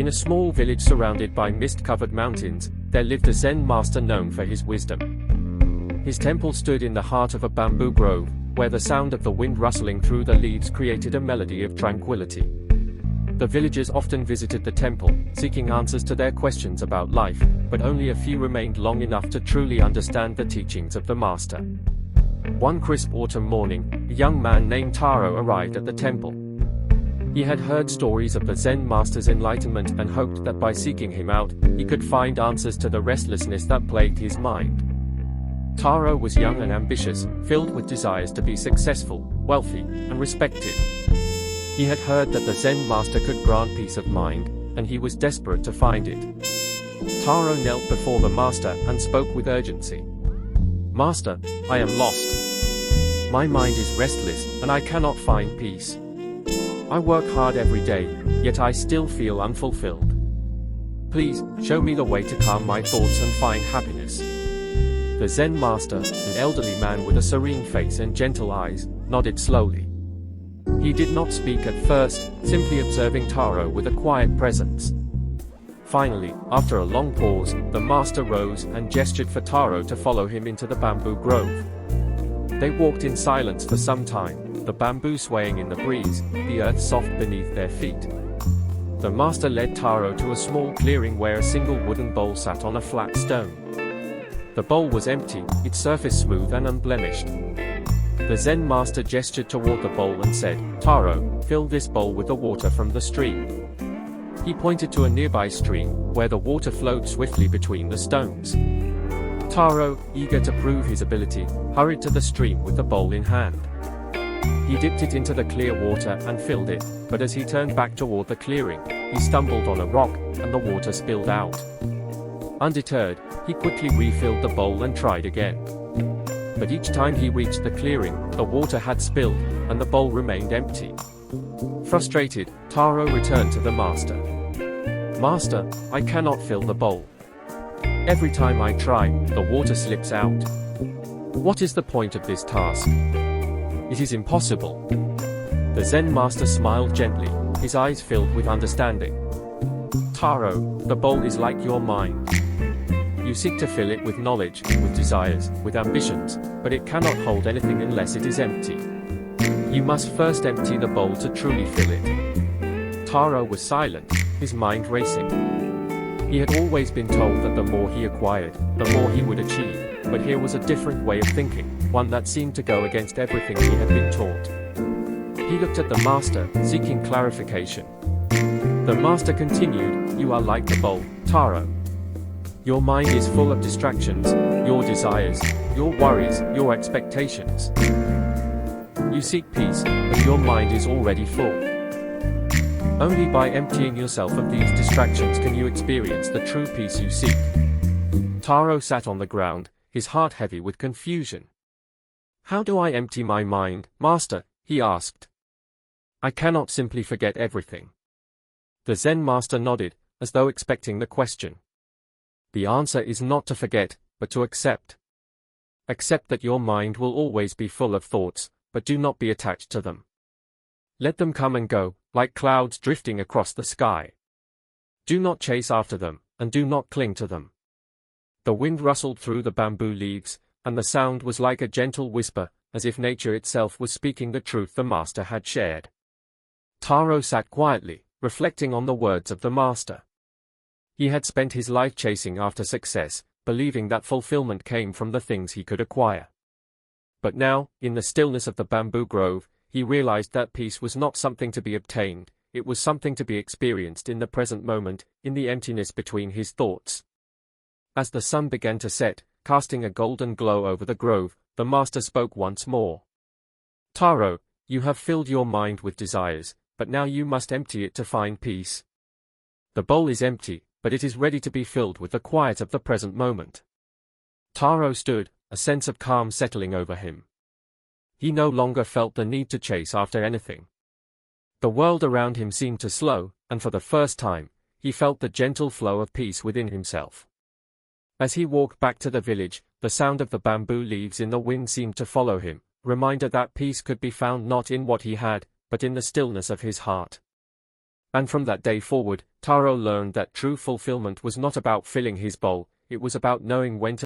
In a small village surrounded by mist-covered mountains, there lived a Zen master known for his wisdom. His temple stood in the heart of a bamboo grove, where the sound of the wind rustling through the leaves created a melody of tranquility. The villagers often visited the temple, seeking answers to their questions about life, but only a few remained long enough to truly understand the teachings of the master. One crisp autumn morning, a young man named Taro arrived at the temple. He had heard stories of the Zen master's enlightenment and hoped that by seeking him out, he could find answers to the restlessness that plagued his mind. Taro was young and ambitious, filled with desires to be successful, wealthy, and respected. He had heard that the Zen master could grant peace of mind, and he was desperate to find it. Taro knelt before the master and spoke with urgency. "Master, I am lost. My mind is restless, and I cannot find peace. I work hard every day, yet I still feel unfulfilled. Please, show me the way to calm my thoughts and find happiness." The Zen master, an elderly man with a serene face and gentle eyes, nodded slowly. He did not speak at first, simply observing Taro with a quiet presence. Finally, after a long pause, the master rose and gestured for Taro to follow him into the bamboo grove. They walked in silence for some time, the bamboo swaying in the breeze, the earth soft beneath their feet. The master led Taro to a small clearing where a single wooden bowl sat on a flat stone. The bowl was empty, its surface smooth and unblemished. The Zen master gestured toward the bowl and said, "Taro, fill this bowl with the water from the stream." He pointed to a nearby stream, where the water flowed swiftly between the stones. Taro, eager to prove his ability, hurried to the stream with the bowl in hand. He dipped it into the clear water and filled it, but as he turned back toward the clearing, he stumbled on a rock, and the water spilled out. Undeterred, he quickly refilled the bowl and tried again. But each time he reached the clearing, the water had spilled, and the bowl remained empty. Frustrated, Taro returned to the master. "Master, I cannot fill the bowl. Every time I try, the water slips out. What is the point of this task? It is impossible." The Zen master smiled gently, his eyes filled with understanding. "Taro, the bowl is like your mind. You seek to fill it with knowledge, with desires, with ambitions, but it cannot hold anything unless it is empty. You must first empty the bowl to truly fill it." Taro was silent, his mind racing. He had always been told that the more he acquired, the more he would achieve, but here was a different way of thinking, one that seemed to go against everything he had been taught. He looked at the master, seeking clarification. The master continued, "You are like the bowl, Taro. Your mind is full of distractions, your desires, your worries, your expectations. You seek peace, but your mind is already full. Only by emptying yourself of these distractions can you experience the true peace you seek." Taro sat on the ground, his heart heavy with confusion. "How do I empty my mind, master?" he asked. "I cannot simply forget everything." The Zen master nodded, as though expecting the question. "The answer is not to forget, but to accept. Accept that your mind will always be full of thoughts, but do not be attached to them. Let them come and go, like clouds drifting across the sky. Do not chase after them, and do not cling to them." The wind rustled through the bamboo leaves, and the sound was like a gentle whisper, as if nature itself was speaking the truth the master had shared. Taro sat quietly, reflecting on the words of the master. He had spent his life chasing after success, believing that fulfillment came from the things he could acquire. But now, in the stillness of the bamboo grove, he realized that peace was not something to be obtained, it was something to be experienced in the present moment, in the emptiness between his thoughts. As the sun began to set, casting a golden glow over the grove, the master spoke once more. "Taro, you have filled your mind with desires, but now you must empty it to find peace. The bowl is empty, but it is ready to be filled with the quiet of the present moment." Taro stood, a sense of calm settling over him. He no longer felt the need to chase after anything. The world around him seemed to slow, and for the first time, he felt the gentle flow of peace within himself. As he walked back to the village, the sound of the bamboo leaves in the wind seemed to follow him, reminder that peace could be found not in what he had, but in the stillness of his heart. And from that day forward, Taro learned that true fulfillment was not about filling his bowl, it was about knowing when to